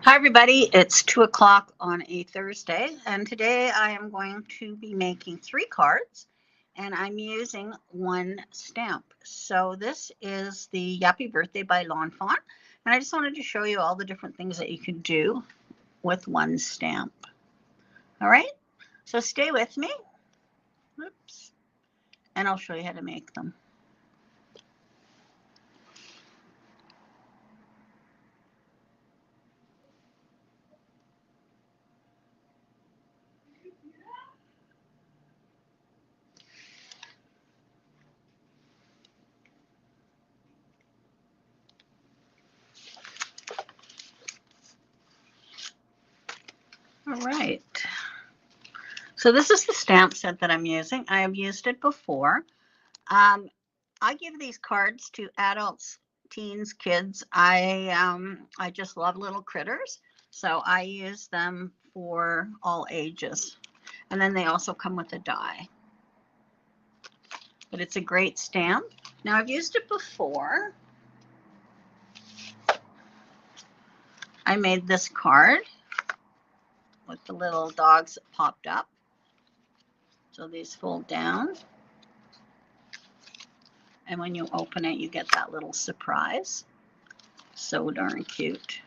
Hi, everybody. It's 2 o'clock on a Thursday, and today I am going to be making 3 cards, and I'm using one stamp. So this is the Yappy Birthday by L'Enfant, and I just wanted to show you all the different things that you can do with one stamp. All right, so stay with me. Oops. And I'll show you how to make them. All right. So this is the stamp set that I'm using. I have used it before. I give these cards to adults, teens, kids. I just love little critters, so I use them for all ages. And then they also come with a die. But it's a great stamp. Now I've used it before. I made this card with the little dogs that popped up. So these fold down. And when you open it, you get that little surprise. So darn cute.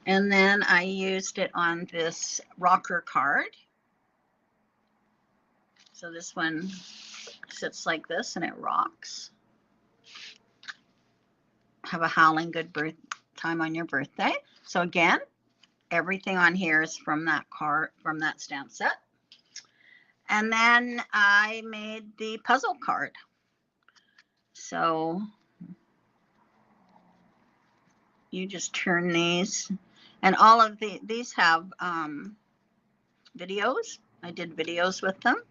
And then I used it on this rocker card. So this one sits like this and it rocks. Have a howling good time on your birthday. So again, everything on here is from that card, from that stamp set. And then I made the puzzle card. So you just turn these, and all of these have videos. I did videos with them.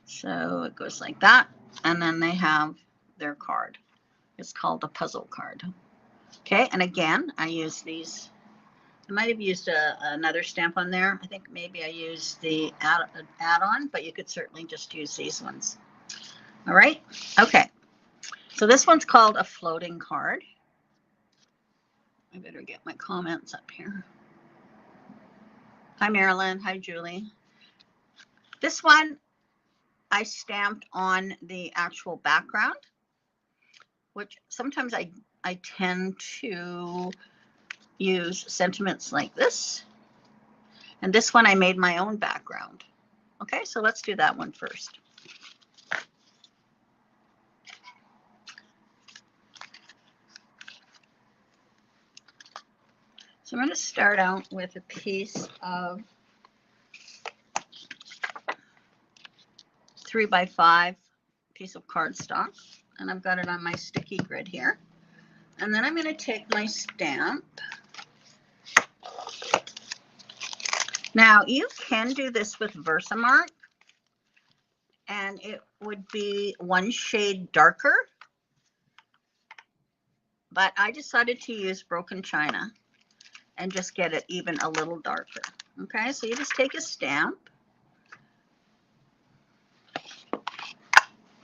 So it goes like that, and then they have their card. It's called a puzzle card. Okay, and again, I use these. I might have used another stamp on there. I think maybe I used the add-on, but you could certainly just use these ones. All right, okay. So this one's called a floating card. I better get my comments up here. Hi, Marilyn. Hi, Julie. This one I stamped on the actual background, which sometimes I tend to use sentiments like this. And this one I made my own background. Okay, so let's do that one first. So I'm going to start out with a piece of 3x5 piece of cardstock, and I've got it on my sticky grid here. And then I'm going to take my stamp. Now you can do this with Versamark, and it would be one shade darker, but I decided to use Broken China and just get it even a little darker. Okay, so you just take a stamp.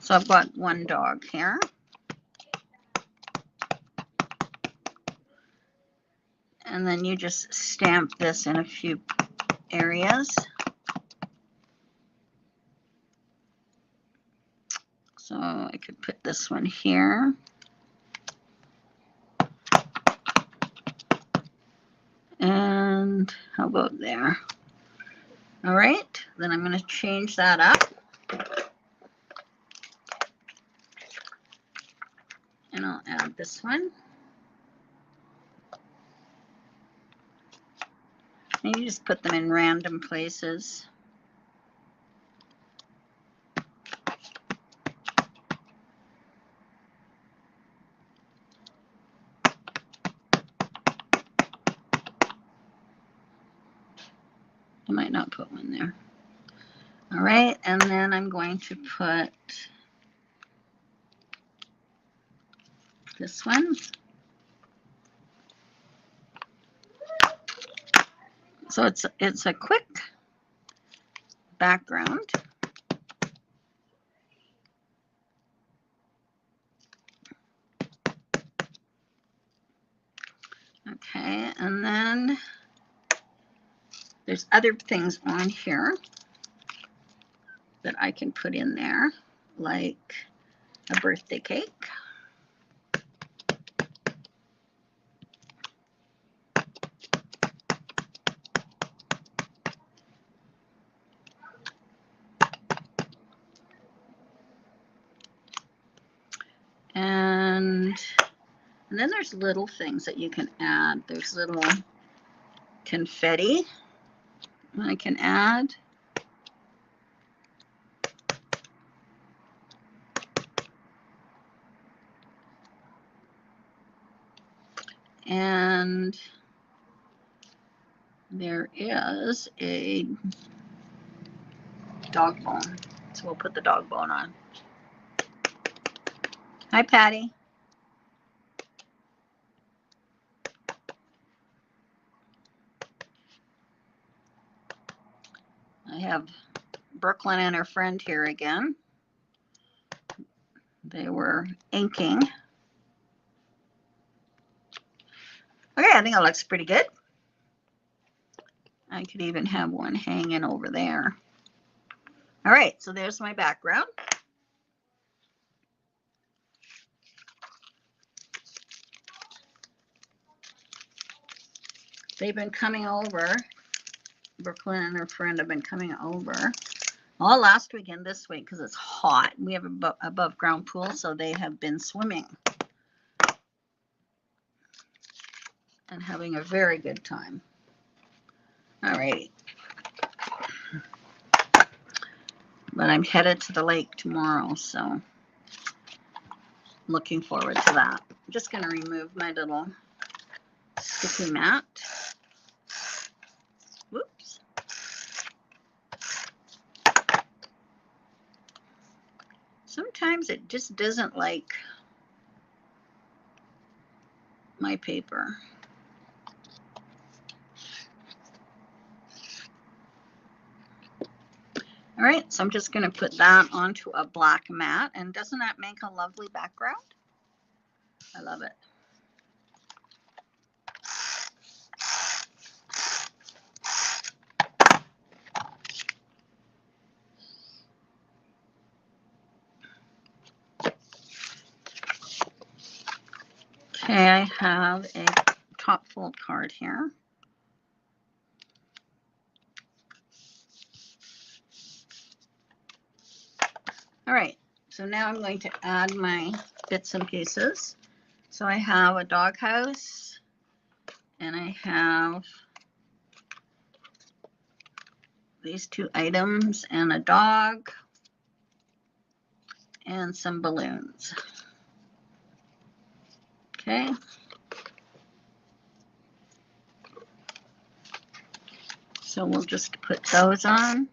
So I've got one dog here. And then you just stamp this in a few areas. So I could put this one here. And how about there? All right, then I'm going to change that up. And I'll add this one. And you just put them in random places. I might not put one there. All right, and then I'm going to put this one. So it's a quick background. Okay, and then there's other things on here that I can put in there, like a birthday cake. And then there's little things that you can add. There's little confetti I can add. And there is a dog bone. So we'll put the dog bone on. Hi, Patty. I have Brooklyn and her friend here again. They were inking. Okay, I think it looks pretty good. I could even have one hanging over there. All right, so there's my background. They've been coming over. Brooklyn and her friend have been coming over all last week and this week because it's hot. We have a above ground pool, so they have been swimming and having a very good time. All right. But I'm headed to the lake tomorrow, so looking forward to that. I'm just going to remove my little sticky mat. Whoops. Sometimes it just doesn't like my paper. All right, so I'm just going to put that onto a black mat. And doesn't that make a lovely background? I love it. Okay, I have a top fold card here. All right, so now I'm going to add my bits and pieces. So I have a doghouse, and I have these two items, and a dog, and some balloons. Okay. So we'll just put those on.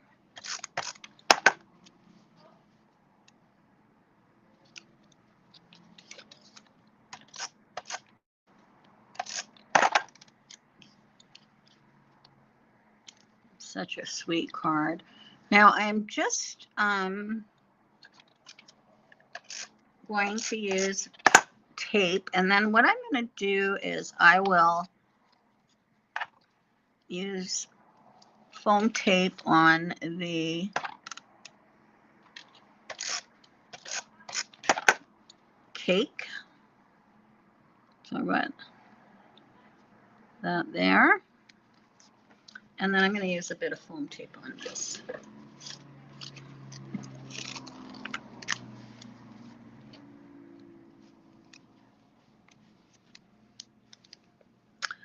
Such a sweet card. Now I'm just going to use tape, and then what I'm going to do is I will use foam tape on the cake. So I got that there, and then I'm going to use a bit of foam tape on this.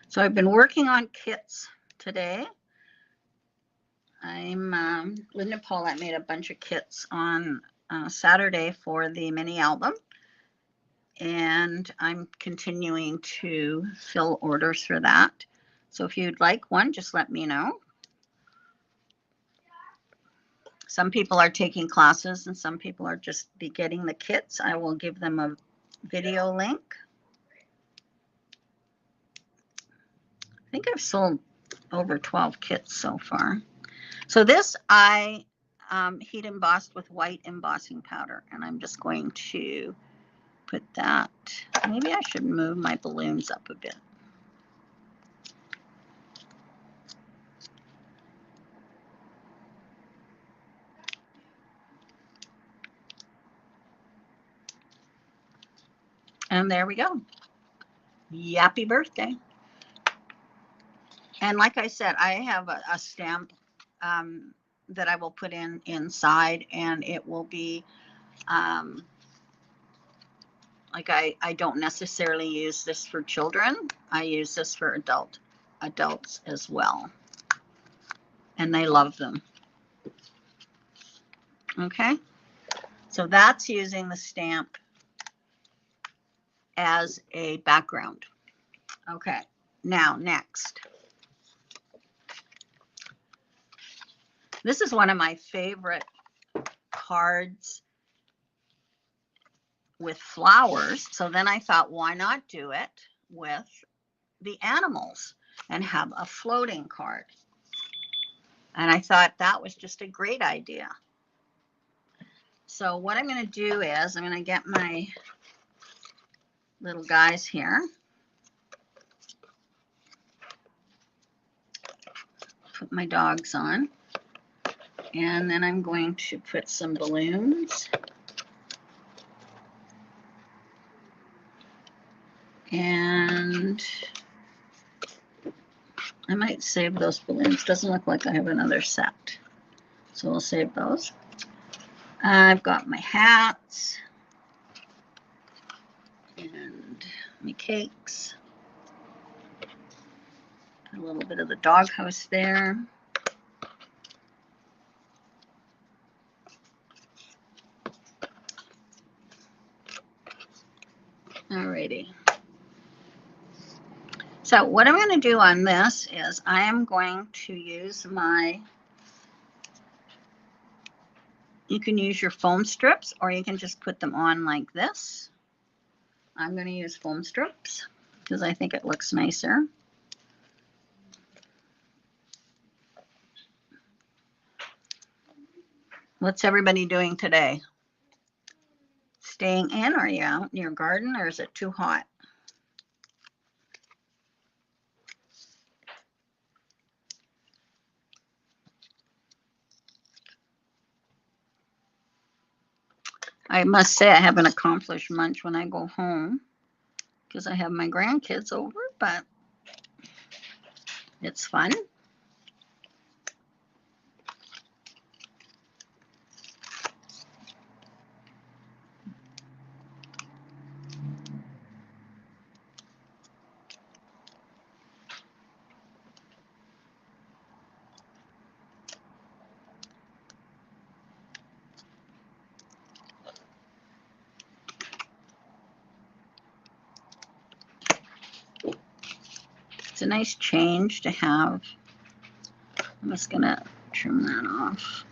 So I've been working on kits today. Linda Paulette made a bunch of kits on Saturday for the mini album, and I'm continuing to fill orders for that. So if you'd like one, just let me know. Some people are taking classes and some people are just be getting the kits. I will give them a video link. I think I've sold over 12 kits so far. So this I heat embossed with white embossing powder, and I'm just going to put that. Maybe I should move my balloons up a bit. And there we go. Yappy Birthday. And like I said, I have a stamp that I will put inside, and it will be like I don't necessarily use this for children. I use this for adults as well. And they love them. Okay. So that's using the stamp as a background. Okay. Now, next. This is one of my favorite cards with flowers. So then I thought, why not do it with the animals and have a floating card? And I thought that was just a great idea. So what I'm going to do is I'm going to get my little guys here. Put my dogs on. And then I'm going to put some balloons. And I might save those balloons. Doesn't look like I have another set. So we'll save those. I've got my hats and my cakes. A little bit of the doghouse there. Alrighty. So what I'm going to do on this is I am going to use you can use your foam strips, or you can just put them on like this. I'm going to use foam strips because I think it looks nicer. What's everybody doing today? Staying in? Are you out in your garden, or is it too hot? I must say I haven't accomplished much when I go home because I have my grandkids over, but it's fun. It's a nice change to have. I'm just going to trim that off.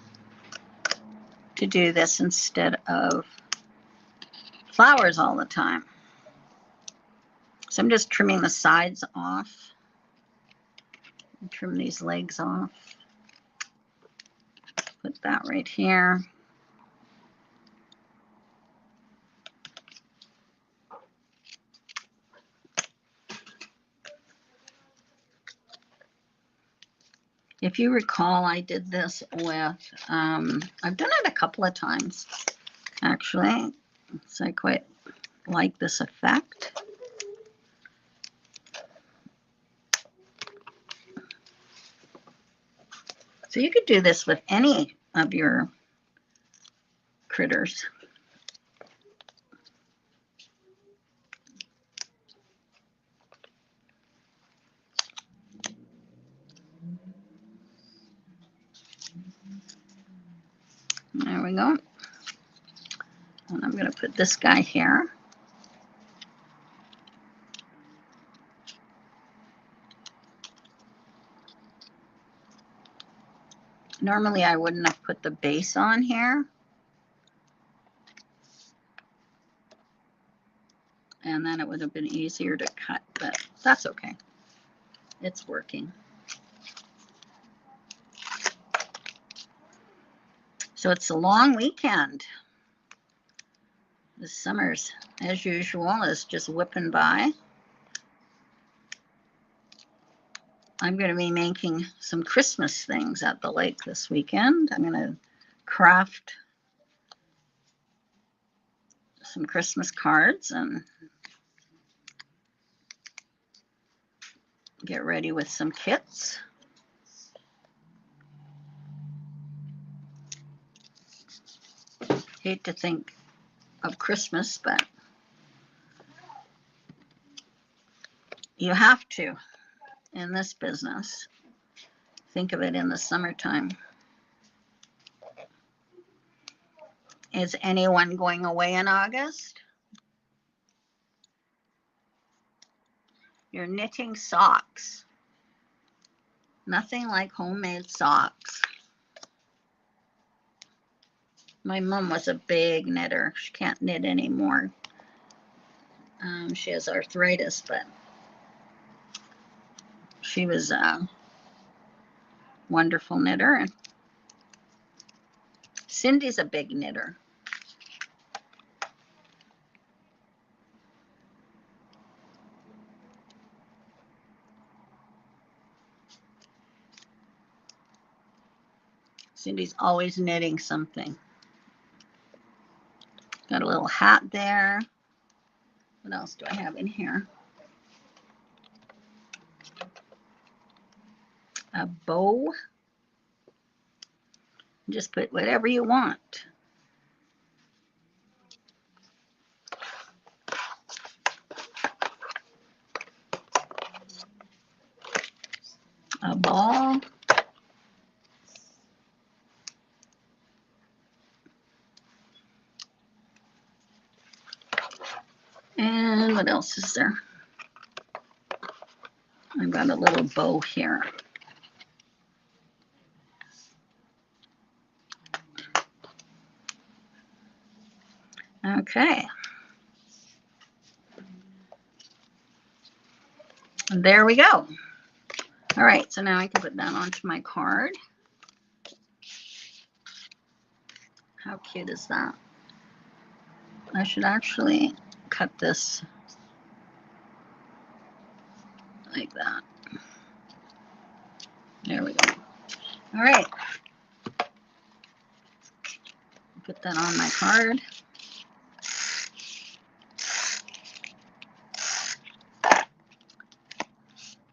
To do this instead of flowers all the time. So I'm just trimming the sides off. Trim these legs off. Put that right here. If you recall, I did this with, I've done it a couple of times, actually. So I quite like this effect. So you could do this with any of your critters. There we go. And I'm going to put this guy here. Normally I wouldn't have put the base on here. And then it would have been easier to cut, but that's okay. It's working. So it's a long weekend. The summer's, as usual, is just whipping by. I'm going to be making some Christmas things at the lake this weekend. I'm going to craft some Christmas cards and get ready with some kits. Hate to think of Christmas, but you have to in this business. Think of it in the summertime. Is anyone going away in August? You're knitting socks. Nothing like homemade socks. My mom was a big knitter. She can't knit anymore. She has arthritis, but she was a wonderful knitter. And Cindy's a big knitter. Cindy's always knitting something. Got a little hat there. What else do I have in here? A bow. Just put whatever you want. A ball. And what else is there? I've got a little bow here. Okay. And there we go. All right, so now I can put that onto my card. How cute is that? I should actually cut this like that. There we go. All right. Put that on my card.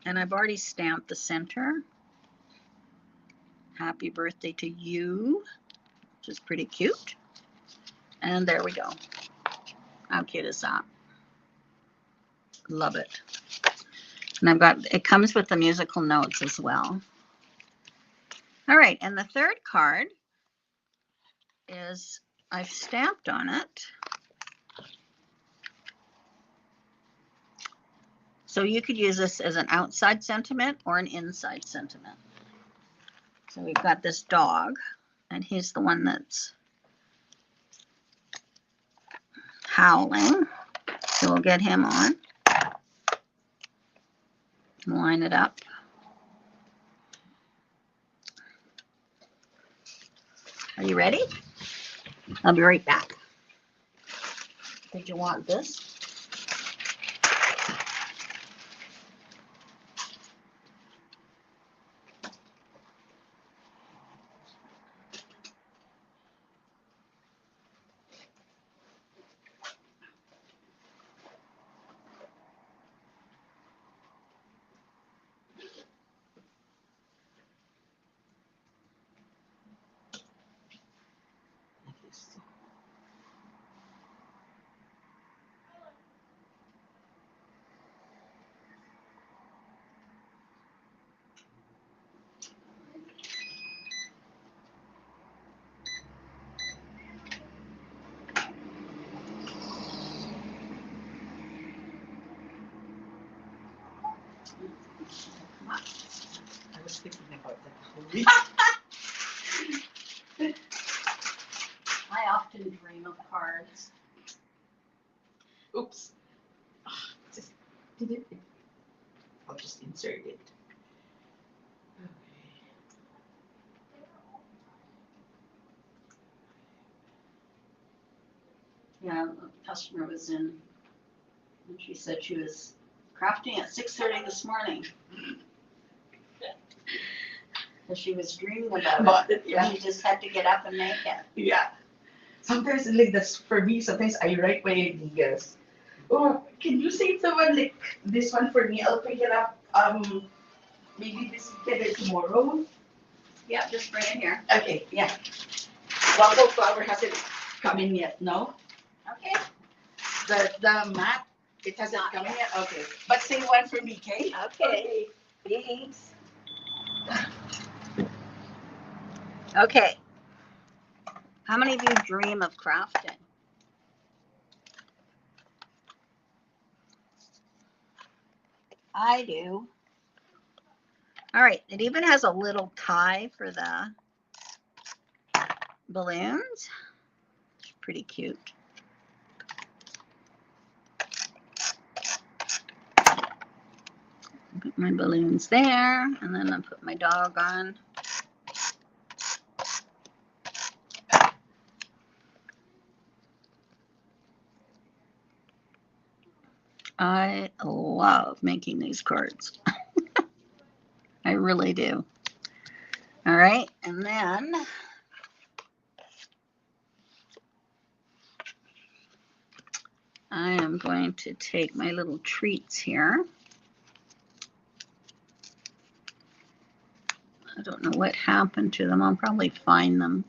And I've already stamped the center. Happy birthday to you, which is pretty cute. And there we go. How cute is that? Love it. And I've got, it comes with the musical notes as well. All right, and the third card is, I've stamped on it. So you could use this as an outside sentiment or an inside sentiment. So we've got this dog, and he's the one that's howling. So we'll get him on. Line it up. Are you ready? I'll be right back. Did you want this? I was thinking about that. I often dream of cards. Oops. Just did it. I'll just insert it. Okay. Yeah, a customer was in, and she said she was crafting at 6:30 this morning. Because she was dreaming about it. Yeah. And she just had to get up and make it. Yeah. Sometimes like that's for me. Sometimes I write my ideas. Oh, can you save the one like this one for me? I'll pick it up Maybe this get it tomorrow. Yeah, just bring it here. Okay, yeah. Waffle flour hasn't come in yet, no? Okay. The mat, it hasn't come in yet? Okay. But save one for me, okay? Okay. Thanks. Okay. How many of you dream of crafting? I do. All right. It even has a little tie for the balloons. It's pretty cute. Put my balloons there, and then I put my dog on. I love making these cards. I really do. All right, and then I am going to take my little treats here. I don't know what happened to them. I'll probably find them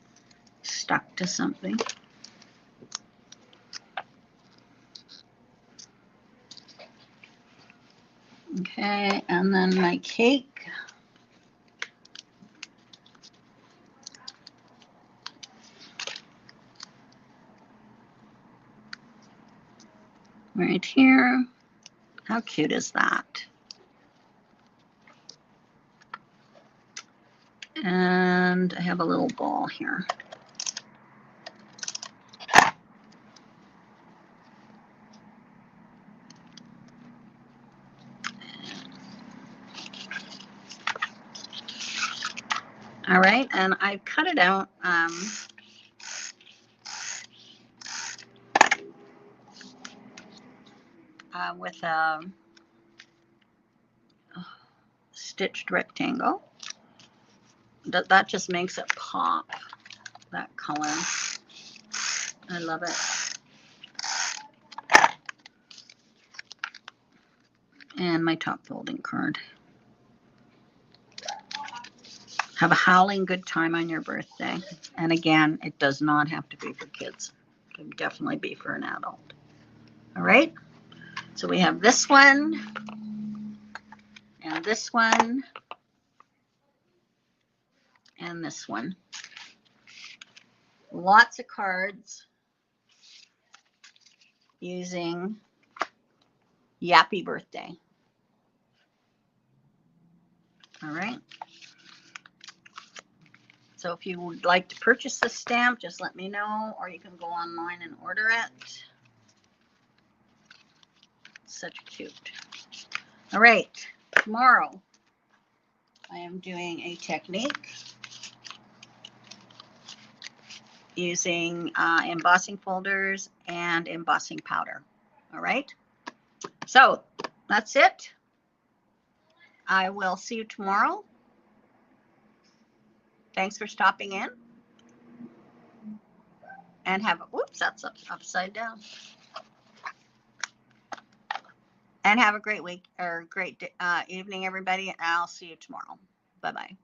stuck to something. Okay, and then my cake. Right here. How cute is that? And I have a little ball here. All right, and I've cut it out with a stitched rectangle. That just makes it pop, that color. I love it. And my top folding card. Have a howling good time on your birthday. And again, it does not have to be for kids. It can definitely be for an adult. All right. So we have this one, and this one, and this one. Lots of cards using Yappy Birthday. All right. So if you would like to purchase this stamp, just let me know, or you can go online and order it. Such cute. All right. Tomorrow, I am doing a technique using embossing folders and embossing powder. All right. So that's it. I will see you tomorrow. Thanks for stopping in. And have, whoops, that's upside down. And have a great week or great evening, everybody. I'll see you tomorrow. Bye-bye.